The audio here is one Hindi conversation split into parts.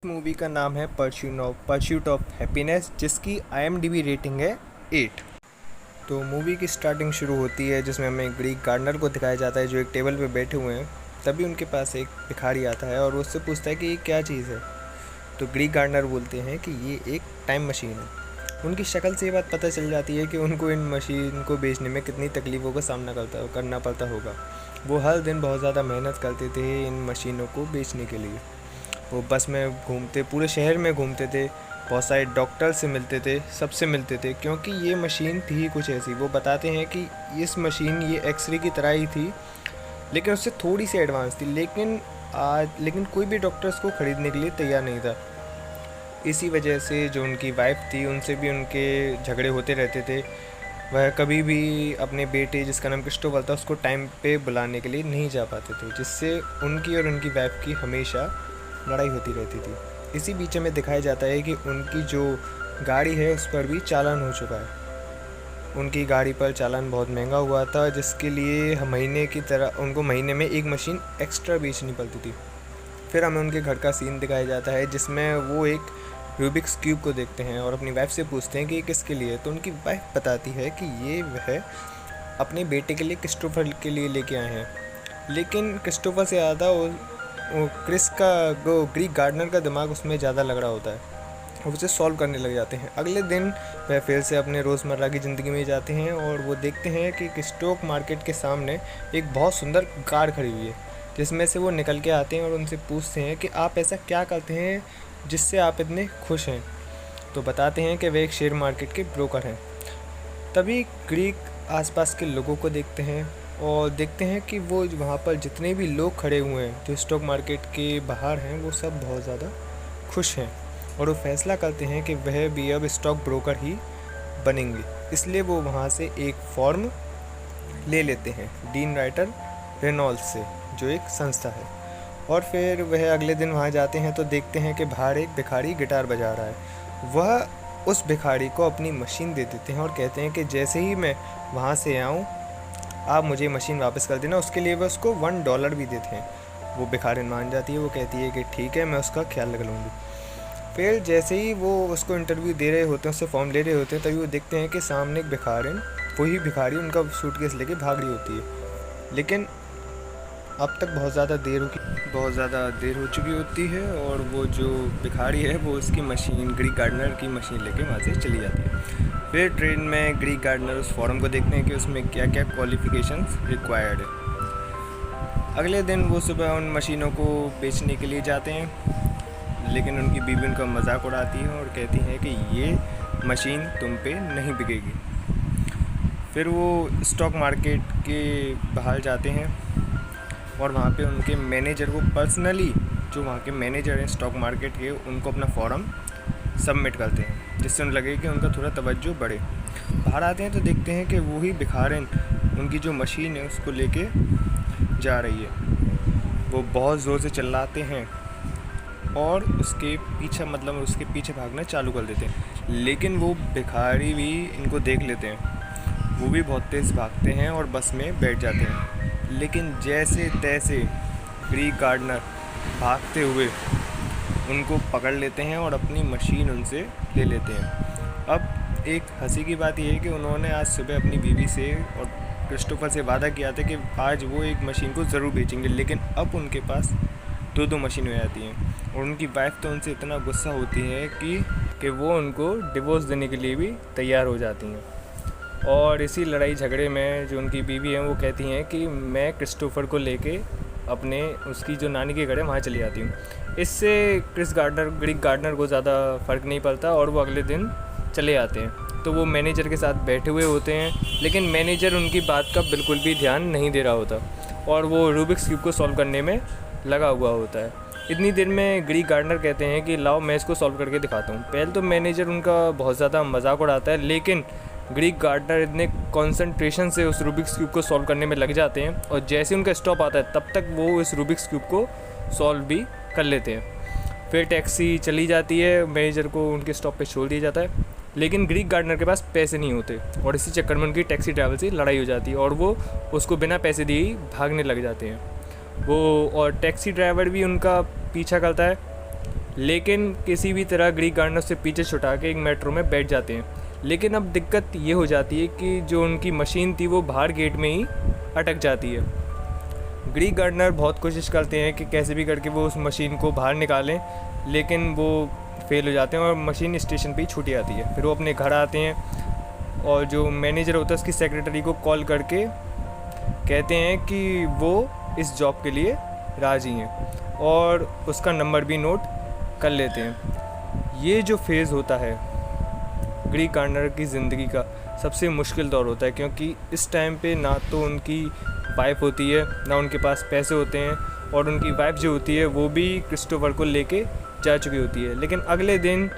मूवी का नाम है परस्यूट ऑफ हैप्पीनेस, जिसकी IMDb रेटिंग है 8। तो मूवी की स्टार्टिंग शुरू होती है जिसमें हमें ग्रीक गार्डनर को दिखाया जाता है जो एक टेबल पे बैठे हुए हैं। तभी उनके पास एक भिखारी आता है और उससे पूछता है कि ये क्या चीज़ है। तो ग्रीक गार्डनर बोलते हैं कि ये एक टाइम मशीन है। उनकी शक्ल से ये बात पता चल जाती है कि उनको इन मशीन को बेचने में कितनी तकलीफ़ों का सामना करना पड़ता होगा। वो हर दिन बहुत ज़्यादा मेहनत करते थे इन मशीनों को बेचने के लिए। वो बस में घूमते, पूरे शहर में घूमते थे, बहुत सारे डॉक्टर से मिलते थे, सबसे मिलते थे, क्योंकि ये मशीन थी कुछ ऐसी। वो बताते हैं कि इस मशीन ये एक्सरे की तरह ही थी, लेकिन उससे थोड़ी सी एडवांस थी। लेकिन कोई भी डॉक्टर इसको ख़रीदने के लिए तैयार नहीं था। इसी वजह से जो उनकी वाइफ थी उनसे भी उनके झगड़े होते रहते थे। वह कभी भी अपने बेटे, जिसका नाम क्रिस्टोफर था, उसको टाइम पे बुलाने के लिए नहीं जा पाते थे, जिससे उनकी और उनकी वाइफ की हमेशा लड़ाई होती रहती थी। इसी बीच में दिखाया जाता है कि उनकी जो गाड़ी है उस पर भी चालान हो चुका है। उनकी गाड़ी पर चालान बहुत महंगा हुआ था, जिसके लिए महीने की तरह उनको महीने में एक मशीन एक्स्ट्रा बेचनी पड़ती थी। फिर हमें उनके घर का सीन दिखाया जाता है जिसमें वो एक रूबिक्स क्यूब को देखते हैं और अपनी वाइफ से पूछते हैं कि ये किसके लिए। तो उनकी वाइफ बताती है कि ये वह अपने बेटे के लिए, क्रिस्टोफर के लिए लेके आए हैं। लेकिन क्रिस्टोफर से ज़्यादा वो क्रिस का, वो ग्रीक गार्डनर का दिमाग उसमें ज़्यादा लग रहा होता है और उसे सॉल्व करने लग जाते हैं। अगले दिन वह फिर से अपने रोज़मर्रा की ज़िंदगी में जाते हैं और वो देखते हैं कि स्टॉक मार्केट के सामने एक बहुत सुंदर कार खड़ी हुई है, जिसमें से वो निकल के आते हैं और उनसे पूछते हैं कि आप ऐसा क्या करते हैं जिससे आप इतने खुश हैं। तो बताते हैं कि वे एक शेयर मार्केट के ब्रोकर हैं। तभी ग्रीक आसपास के लोगों को देखते हैं और देखते हैं कि वो वहाँ पर जितने भी लोग खड़े हुए हैं जो स्टॉक मार्केट के बाहर हैं, वो सब बहुत ज़्यादा खुश हैं और वो फैसला करते हैं कि वह भी अब स्टॉक ब्रोकर ही बनेंगे। इसलिए वो वहाँ से एक फॉर्म ले लेते हैं डीन राइटर रेनॉल्ड्स से, जो एक संस्था है। और फिर वह अगले दिन वहाँ जाते हैं तो देखते हैं कि बाहर एक भिखारी गिटार बजा रहा है। वह उस भिखारी को अपनी मशीन दे देते हैं और कहते हैं कि जैसे ही मैं वहाँ से आऊँ आप मुझे मशीन वापस कर देना। उसके लिए वह उसको $1 भी देते हैं। वो भिखारिन मान जाती है। वो कहती है कि ठीक है, मैं उसका ख्याल रख लूँगी। फिर जैसे ही वो उसको इंटरव्यू दे रहे होते हैं, उससे फॉर्म ले रहे होते हैं, तभी वो देखते हैं कि सामने एक भिखारिन, वही भिखारी उनका सूटकेस लेके भाग रही होती है। लेकिन अब तक बहुत ज़्यादा देर हो चुकी होती है और वो जो भिखारी है वो उसकी मशीन, ग्रीक गार्डनर की मशीन लेके वहाँ से चली जाती है। फिर ट्रेन में ग्रीक गार्डनर उस फॉर्म को देखते हैं कि उसमें क्या क्या क्वालिफ़िकेशंस रिक्वायर्ड है। अगले दिन वो सुबह उन मशीनों को बेचने के लिए जाते हैं, लेकिन उनकी बीवी उनका मजाक उड़ाती है और कहती है कि ये मशीन तुम पे नहीं बिकेगी। फिर वो स्टॉक मार्केट के बाहर जाते हैं और वहाँ पे उनके मैनेजर को पर्सनली, जो वहाँ के मैनेजर हैं स्टॉक मार्केट के, उनको अपना फॉर्म सबमिट करते हैं, जिससे उन्हें लगे कि उनका थोड़ा तवज्जो बढ़े। बाहर आते हैं तो देखते हैं कि वही भिखारिन उनकी जो मशीन है उसको लेके जा रही है। वो बहुत ज़ोर से चिल्लाते हैं और उसके पीछे भागना चालू कर देते हैं। लेकिन वो भिखारी भी इनको देख लेते हैं। वो भी बहुत तेज़ भागते हैं और बस में बैठ जाते हैं। लेकिन जैसे तैसे ग्रीक गार्डनर भागते हुए उनको पकड़ लेते हैं और अपनी मशीन उनसे ले लेते हैं। अब एक हंसी की बात यह है कि उन्होंने आज सुबह अपनी बीवी से और क्रिस्टोफर से वादा किया था कि आज वो एक मशीन को ज़रूर बेचेंगे, लेकिन अब उनके पास दो मशीन हो जाती हैं और उनकी वाइफ तो उनसे इतना गुस्सा होती है कि वो उनको डिवोर्स देने के लिए भी तैयार हो जाती हैं। और इसी लड़ाई झगड़े में जो उनकी बीवी हैं वो कहती हैं कि मैं क्रिस्टोफर को लेके उसकी जो नानी के घर है वहाँ चली जाती हूँ। इससे ग्रीक गार्डनर को ज़्यादा फ़र्क नहीं पड़ता और वो अगले दिन चले आते हैं। तो वो मैनेजर के साथ बैठे हुए होते हैं, लेकिन मैनेजर उनकी बात का बिल्कुल भी ध्यान नहीं दे रहा होता और वो रूबिक्स क्यूब को सॉल्व करने में लगा हुआ होता है। इतनी देर में ग्रीक गार्डनर कहते हैं कि लाओ मैं इसको सॉल्व करके दिखाता हूँ। पहले तो मैनेजर उनका बहुत ज़्यादा मजाक उड़ाता है, लेकिन ग्रीक गार्डनर इतने कंसंट्रेशन से उस रूबिक्स क्यूब को सॉल्व करने में लग जाते हैं और जैसे उनका स्टॉप आता है तब तक वो इस रूबिक्स क्यूब को सॉल्व भी कर लेते हैं। फिर टैक्सी चली जाती है, मैनेजर को उनके स्टॉप पे छोड़ दिया जाता है, लेकिन ग्रीक गार्डनर के पास पैसे नहीं होते और इसी चक्कर में उनकी टैक्सी ड्राइवर से लड़ाई हो जाती है और वो उसको बिना पैसे दिए ही भागने लग जाते हैं। वो और टैक्सी ड्राइवर भी उनका पीछा करता है लेकिन किसी भी तरह ग्रीक गार्डनर से पीछे छुटा के एक मेट्रो में बैठ जाते हैं। लेकिन अब दिक्कत ये हो जाती है कि जो उनकी मशीन थी वो बाहर गेट में ही अटक जाती है। ग्रीक गार्डनर बहुत कोशिश करते हैं कि कैसे भी करके वो उस मशीन को बाहर निकालें, लेकिन वो फेल हो जाते हैं और मशीन स्टेशन पे ही छूट जाती है। फिर वो अपने घर आते हैं और जो मैनेजर होता है उसकी सेक्रेटरी को कॉल करके कहते हैं कि वो इस जॉब के लिए राज़ी हैं और उसका नंबर भी नोट कर लेते हैं। ये जो फेज़ होता है ग्रीक गार्डनर की ज़िंदगी का सबसे मुश्किल दौर होता है, क्योंकि इस टाइम पे ना तो उनकी वाइफ होती है, ना उनके पास पैसे होते हैं, और उनकी वाइफ जो होती है वो भी क्रिस्टोफर को लेके जा चुकी होती है। लेकिन अगले दिन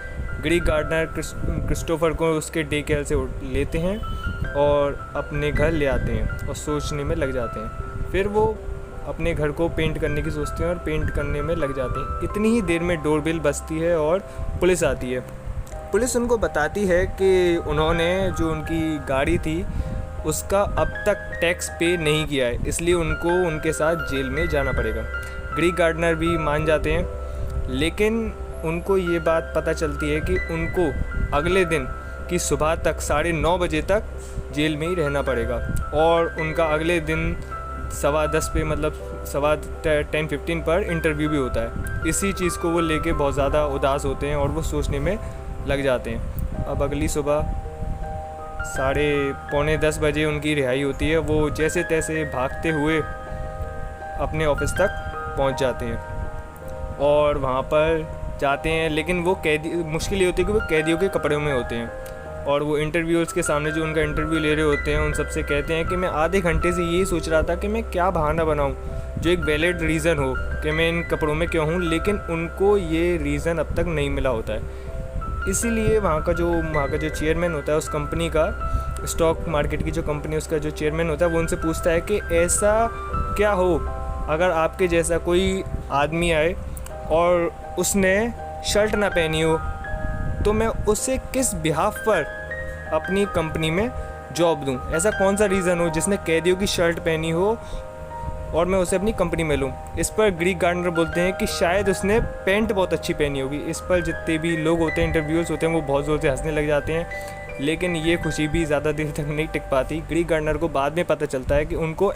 ग्रीक गार्डनर क्रिस्टोफर को उसके डे केयर से लेते हैं और अपने घर ले आते हैं और सोचने में लग जाते हैं। फिर वो अपने घर को पेंट करने की सोचते हैं और पेंट करने में लग जाते हैं। इतनी ही देर में डोरबेल बजती है और पुलिस आती है। पुलिस उनको बताती है कि उन्होंने जो उनकी गाड़ी थी उसका अब तक टैक्स पे नहीं किया है, इसलिए उनको उनके साथ जेल में जाना पड़ेगा। ग्रीक गार्डनर भी मान जाते हैं, लेकिन उनको ये बात पता चलती है कि उनको अगले दिन की सुबह तक 9:30 बजे तक जेल में ही रहना पड़ेगा। और उनका अगले दिन 10:15 पे, मतलब 10:15 पर इंटरव्यू भी होता है। इसी चीज़ को वो लेके बहुत ज़्यादा उदास होते हैं और वो सोचने में लग जाते हैं। अब अगली सुबह 9:45 बजे उनकी रिहाई होती है। वो जैसे तैसे भागते हुए अपने ऑफिस तक पहुंच जाते हैं और वहां पर जाते हैं, लेकिन वो कैदी, मुश्किल ये होती है कि वो कैदियों के कपड़ों में होते हैं। और वो इंटरव्यूअर्स के सामने जो उनका इंटरव्यू ले रहे होते हैं उन सबसे कहते हैं कि मैं आधे घंटे से यही सोच रहा था कि मैं क्या बहाना बनाऊं जो एक वैलिड रीज़न हो कि मैं इन कपड़ों में क्यों हूं, लेकिन उनको ये रीज़न अब तक नहीं मिला होता है। इसीलिए वहाँ का जो चेयरमैन होता है उस कंपनी का, स्टॉक मार्केट की जो कंपनी, उसका जो चेयरमैन होता है वो उनसे पूछता है कि ऐसा क्या हो अगर आपके जैसा कोई आदमी आए और उसने शर्ट ना पहनी हो, तो मैं उससे किस बिहाफ पर अपनी कंपनी में जॉब दूं। ऐसा कौन सा रीज़न हो जिसने कैदियों की शर्ट पहनी हो और मैं उसे अपनी कंपनी में लूं। इस पर ग्रीक गार्डनर बोलते हैं कि शायद उसने पैंट बहुत अच्छी पहनी होगी। इस पर जितने भी लोग होते हैं, इंटरव्यूअर्स होते हैं, वो बहुत ज़ोर से हंसने लग जाते हैं। लेकिन ये खुशी भी ज़्यादा देर तक नहीं टिक पाती। ग्रीक गार्डनर को बाद में पता चलता है कि उनको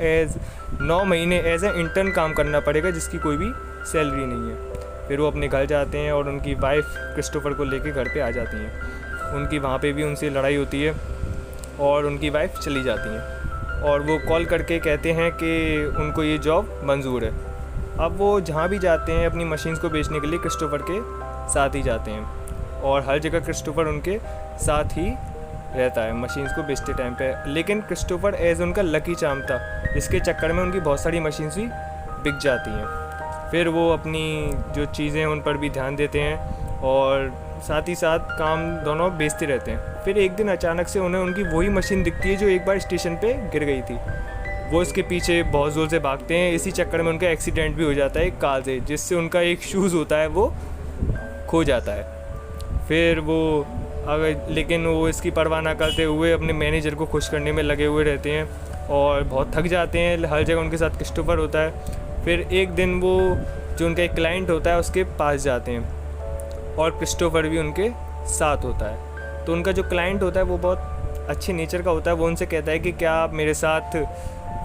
9 महीने एज ए इंटर्न काम करना पड़ेगा, जिसकी कोई भी सैलरी नहीं है। फिर वो अपने घर जाते हैं और उनकी वाइफ क्रिस्टोफर को लेके घर पे आ जाती हैं। उनकी वहाँ पे भी उनसे लड़ाई होती है और उनकी वाइफ चली जाती हैं और वो कॉल करके कहते हैं कि उनको ये जॉब मंजूर है। अब वो जहाँ भी जाते हैं अपनी मशीन्स को बेचने के लिए क्रिस्टोफर के साथ ही जाते हैं और हर जगह क्रिस्टोफर उनके साथ ही रहता है मशीन्स को बेचते टाइम पे। लेकिन क्रिस्टोफर एज उनका लकी चार्म था, इसके चक्कर में उनकी बहुत सारी मशीन्स भी बिक जाती हैं। फिर वो अपनी जो चीज़ें हैं उन पर भी ध्यान देते हैं और साथ ही साथ काम दोनों बेचते रहते हैं। फिर एक दिन अचानक से उन्हें उनकी वही मशीन दिखती है जो एक बार स्टेशन पे गिर गई थी। वो इसके पीछे बहुत ज़ोर से भागते हैं। इसी चक्कर में उनका एक्सीडेंट भी हो जाता है एक कार से, जिससे उनका एक शूज़ होता है वो खो जाता है। फिर वो लेकिन वो इसकी परवाह ना करते हुए अपने मैनेजर को खुश करने में लगे हुए रहते हैं और बहुत थक जाते हैं। हर जगह उनके साथ क्रिस्टोफर होता है। फिर एक दिन वो जो उनका एक क्लाइंट होता है उसके पास जाते हैं और क्रिस्टोफर भी उनके साथ होता है। तो उनका जो क्लाइंट होता है वो बहुत अच्छे नेचर का होता है। वो उनसे कहता है कि क्या आप मेरे साथ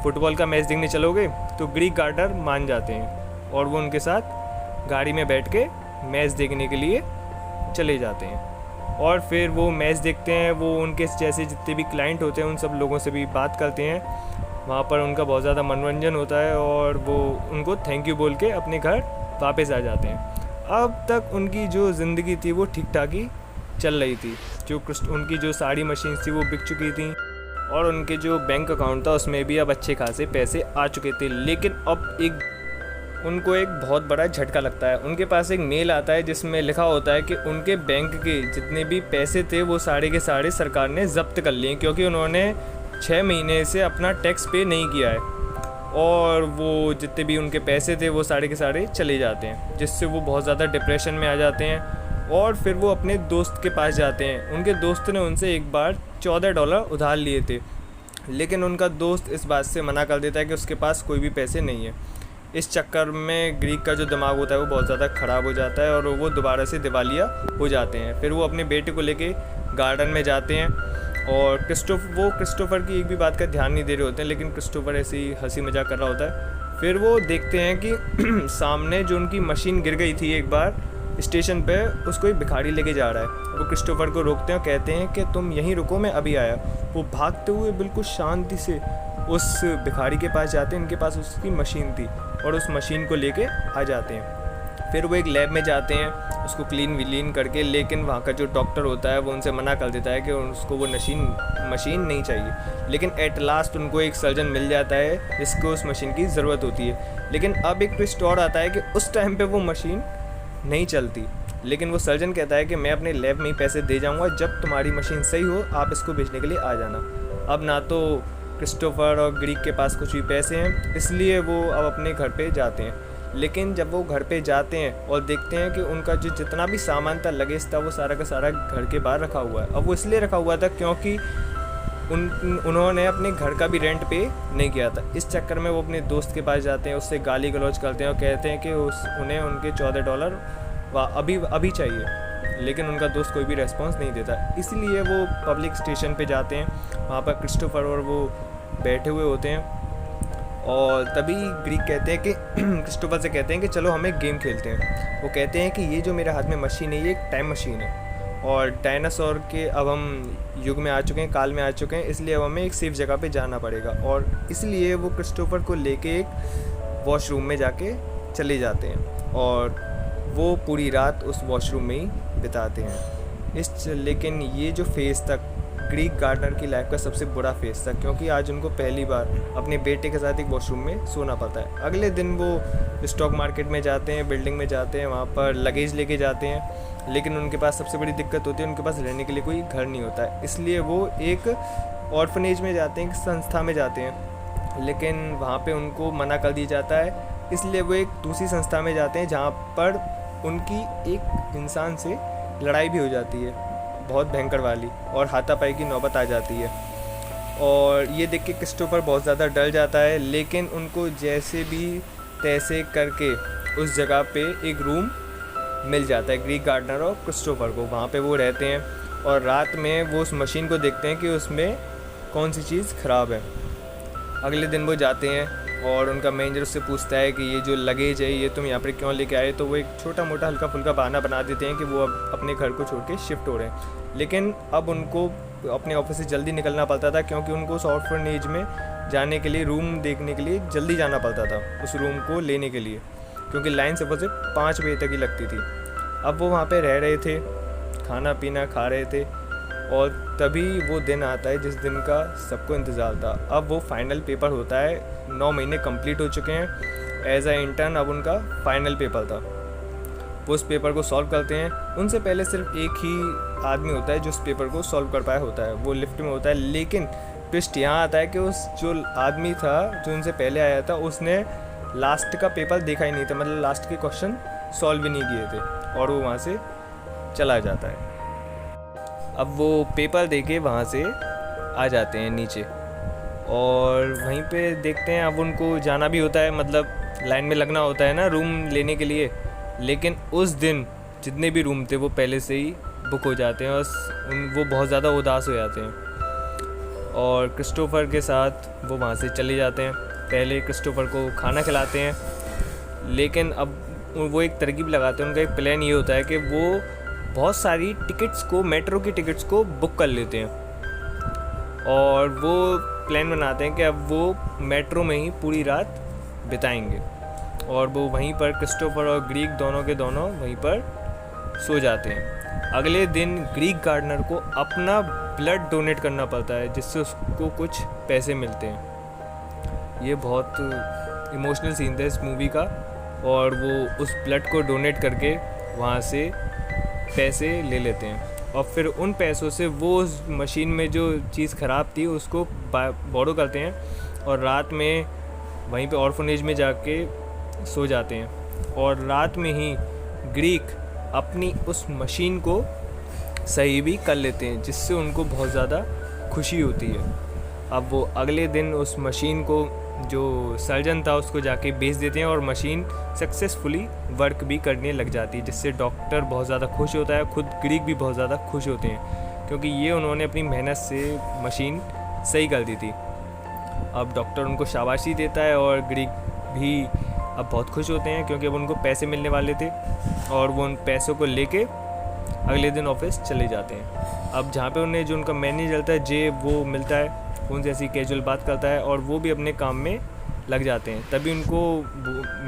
फुटबॉल का मैच देखने चलोगे। तो ग्रीक गार्डनर मान जाते हैं और वो उनके साथ गाड़ी में बैठ के मैच देखने के लिए चले जाते हैं और फिर वो मैच देखते हैं। वो उनके जैसे जितने भी क्लाइंट होते हैं उन सब लोगों से भी बात करते हैं। वहाँ पर उनका बहुत ज़्यादा मनोरंजन होता है और वो उनको थैंक यू बोल के अपने घर वापस आ जाते हैं। अब तक उनकी जो ज़िंदगी थी वो ठीक ठाक ही चल रही थी। उनकी जो सारी मशीन्स थी वो बिक चुकी थी और उनके जो बैंक अकाउंट था उसमें भी अब अच्छे खासे पैसे आ चुके थे। लेकिन अब उनको एक बहुत बड़ा झटका लगता है। उनके पास एक मेल आता है जिसमें लिखा होता है कि उनके बैंक के जितने भी पैसे थे वो सारे के सारे सरकार ने ज़ब्त कर लिए, क्योंकि उन्होंने 6 महीने से अपना टैक्स पे नहीं किया है और वो जितने भी उनके पैसे थे वो सारे के सारे चले जाते हैं, जिससे वो बहुत ज़्यादा डिप्रेशन में आ जाते हैं। और फिर वो अपने दोस्त के पास जाते हैं। उनके दोस्त ने उनसे एक बार $14 उधार लिए थे, लेकिन उनका दोस्त इस बात से मना कर देता है कि उसके पास कोई भी पैसे नहीं है। इस चक्कर में ग्रीक का जो दिमाग होता है वो बहुत ज़्यादा ख़राब हो जाता है और वो दोबारा से दिवालिया हो जाते हैं। फिर वो अपने बेटे को लेके गार्डन में जाते हैं और क्रिस्टोफर की एक भी बात का ध्यान नहीं दे रहे होते हैं, लेकिन क्रिस्टोफर ऐसे ही हंसी मजाक कर रहा होता है। फिर वो देखते हैं कि सामने जो उनकी मशीन गिर गई थी एक बार स्टेशन पे, उसको एक भिखारी लेके जा रहा है। वो क्रिस्टोफर को रोकते हैं और कहते हैं कि तुम यहीं रुको, मैं अभी आया। वो भागते हुए बिल्कुल शांति से उस भिखारी के पास जाते हैं, इनके पास उसकी मशीन थी और उस मशीन को लेके आ जाते हैं। फिर वो एक लैब में जाते हैं उसको क्लीन विलीन करके, लेकिन वहाँ का जो डॉक्टर होता है वो उनसे मना कर देता है कि उसको वो मशीन नहीं चाहिए। लेकिन एट लास्ट उनको एक सर्जन मिल जाता है जिसको उस मशीन की ज़रूरत होती है। लेकिन अब एक ट्विस्ट और आता है कि उस टाइम पे वो मशीन नहीं चलती, लेकिन वो सर्जन कहता है कि मैं अपने लैब में ही पैसे दे जाऊँगा, जब तुम्हारी मशीन सही हो आप इसको भेजने के लिए आ जाना। अब ना तो क्रिस्टोफर और ग्रीक के पास कुछ भी पैसे हैं, इसलिए वो अब अपने घर पे जाते हैं। लेकिन जब वो घर पे जाते हैं और देखते हैं कि उनका जो जितना भी सामान था, लगेज था, वो सारा का सारा घर के बाहर रखा हुआ है। अब वो इसलिए रखा हुआ था क्योंकि उन्होंने अपने घर का भी रेंट पे नहीं किया था। इस चक्कर में वो अपने दोस्त के पास जाते हैं, उससे गाली गलौज करते हैं और कहते हैं कि उन्हें उनके $14 अभी चाहिए, लेकिन उनका दोस्त कोई भी रेस्पॉन्स नहीं देता। इसलिए वो पब्लिक स्टेशन पे जाते हैं, वहाँ पर क्रिस्टोफर और वो बैठे हुए होते हैं और तभी ग्रीक कहते हैं कि क्रिस्टोफर से कहते हैं कि चलो हम एक गेम खेलते हैं। वो कहते हैं कि ये जो मेरे हाथ में मशीन है ये एक टाइम मशीन है और डायनासोर के अब हम युग में आ चुके हैं, काल में आ चुके हैं, इसलिए अब हमें एक सेफ जगह पे जाना पड़ेगा। और इसलिए वो क्रिस्टोफर को लेके एक वॉशरूम में जाके चले जाते हैं और वो पूरी रात उस वॉशरूम में ही बिताते हैं। लेकिन ये जो फेज़ था ग्रीक गार्डनर की लाइफ का सबसे बुरा फेज़ था, क्योंकि आज उनको पहली बार अपने बेटे के साथ एक वॉशरूम में सोना पड़ता है। अगले दिन वो स्टॉक मार्केट में जाते हैं, बिल्डिंग में जाते हैं, वहाँ पर लगेज लेके जाते हैं, लेकिन उनके पास सबसे बड़ी दिक्कत होती है उनके पास रहने के लिए कोई घर नहीं होता है। इसलिए वो एक ऑर्फनेज में जाते हैं, एक संस्था में जाते हैं, लेकिन वहाँ पे उनको मना कर दिया जाता है। इसलिए वो एक दूसरी संस्था में जाते हैं जहाँ पर उनकी एक इंसान से लड़ाई भी हो जाती है, बहुत भयंकर वाली, और हाथापाई की नौबत आ जाती है। और ये देख के क्रिस्टोफर बहुत ज़्यादा डर जाता है, लेकिन उनको जैसे भी तैसे करके उस जगह पे एक रूम मिल जाता है ग्रीक गार्डनर और क्रिस्टोफर को। वहाँ पे वो रहते हैं और रात में वो उस मशीन को देखते हैं कि उसमें कौन सी चीज़ ख़राब है। अगले दिन वो जाते हैं और उनका मैनेजर उससे पूछता है कि ये जो लगेज है ये तुम यहाँ पर क्यों लेके आए। तो वो एक छोटा मोटा हल्का फुल्का बहाना बना देते हैं कि वो अब अपने घर को छोड़ के शिफ्ट हो रहे हैं। लेकिन अब उनको अपने ऑफिस से जल्दी निकलना पड़ता था, क्योंकि उनको उस ऑर्फनेज में जाने के लिए, रूम देखने के लिए जल्दी जाना पड़ता था उस रूम को लेने के लिए, क्योंकि लाइन सुबह से 5 बजे तक ही लगती थी। अब वो वहाँ पे रह रहे थे, खाना पीना खा रहे थे, और तभी वो दिन आता है जिस दिन का सबको इंतज़ार था। अब वो फाइनल पेपर होता है, 9 महीने कंप्लीट हो चुके हैं एज अ इंटर्न, अब उनका फाइनल पेपर था। वो उस पेपर को सॉल्व करते हैं। उनसे पहले सिर्फ एक ही आदमी होता है जो उस पेपर को सॉल्व कर पाया होता है, वो लिफ्ट में होता है। लेकिन ट्विस्ट यहाँ आता है कि उस जो आदमी था जो उनसे पहले आया था, उसने लास्ट का पेपर देखा ही नहीं था, मतलब लास्ट के क्वेश्चन सॉल्व भी नहीं किए थे, और वो वहाँ से चला जाता है। अब वो पेपर देके वहाँ से आ जाते हैं नीचे, और वहीं पे देखते हैं अब उनको जाना भी होता है, मतलब लाइन में लगना होता है ना रूम लेने के लिए। लेकिन उस दिन जितने भी रूम थे वो पहले से ही बुक हो जाते हैं और वो बहुत ज़्यादा उदास हो जाते हैं, और क्रिस्टोफर के साथ वो वहाँ से चले जाते हैं। पहले क्रिस्टोफर को खाना खिलाते हैं, लेकिन अब वो एक तरकीब लगाते हैं। उनका एक प्लान ये होता है कि वो बहुत सारी टिकट्स को, मेट्रो की टिकट्स को बुक कर लेते हैं, और वो प्लान बनाते हैं कि अब वो मेट्रो में ही पूरी रात बिताएंगे, और वो वहीं पर क्रिस्टोफर और ग्रीक दोनों के दोनों वहीं पर सो जाते हैं। अगले दिन ग्रीक गार्डनर को अपना ब्लड डोनेट करना पड़ता है, जिससे उसको कुछ पैसे मिलते हैं। ये बहुत इमोशनल सीन था इस मूवी का, और वो उस ब्लड को डोनेट करके वहाँ से पैसे ले लेते हैं, और फिर उन पैसों से वो उस मशीन में जो चीज़ ख़राब थी उसको बोरो करते हैं, और रात में वहीं पे ऑर्फनेज में जाके सो जाते हैं। और रात में ही ग्रीक अपनी उस मशीन को सही भी कर लेते हैं, जिससे उनको बहुत ज़्यादा खुशी होती है। अब वो अगले दिन उस मशीन को जो सर्जन था उसको जाके बेच देते हैं और मशीन सक्सेसफुली वर्क भी करने लग जाती है, जिससे डॉक्टर बहुत ज़्यादा खुश होता है, खुद ग्रीक भी बहुत ज़्यादा खुश होते हैं क्योंकि ये उन्होंने अपनी मेहनत से मशीन सही कर दी थी। अब डॉक्टर उनको शाबाशी देता है और ग्रीक भी अब बहुत खुश होते हैं क्योंकि अब उनको पैसे मिलने वाले थे और वो उन पैसों को लेके अगले दिन ऑफिस चले जाते हैं। अब जहाँ पे उन्हें जो उनका मैनेजर था जे वो मिलता है, उनसे ऐसी कैजुअल बात करता है और वो भी अपने काम में लग जाते हैं। तभी उनको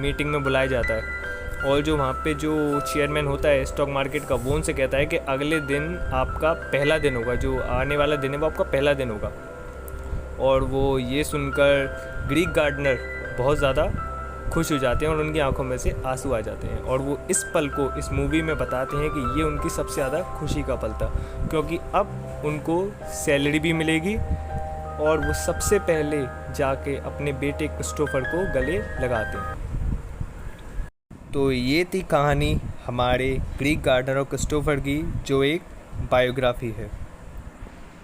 मीटिंग में बुलाया जाता है और जो वहाँ पे जो चेयरमैन होता है स्टॉक मार्केट का, वो उनसे कहता है कि अगले दिन आपका पहला दिन होगा, जो आने वाला दिन है वो आपका पहला दिन होगा। और वो ये सुनकर ग्रीक गार्डनर बहुत ज़्यादा खुश हो जाते हैं और उनकी आंखों में से आंसू आ जाते हैं और वो इस पल को इस मूवी में बताते हैं कि ये उनकी सबसे ज़्यादा खुशी का पल था क्योंकि अब उनको सैलरी भी मिलेगी और वो सबसे पहले जाके अपने बेटे क्रिस्टोफर को गले लगाते हैं। तो ये थी कहानी हमारे ग्रीक गार्डनर और क्रिस्टोफर की, जो एक बायोग्राफी है।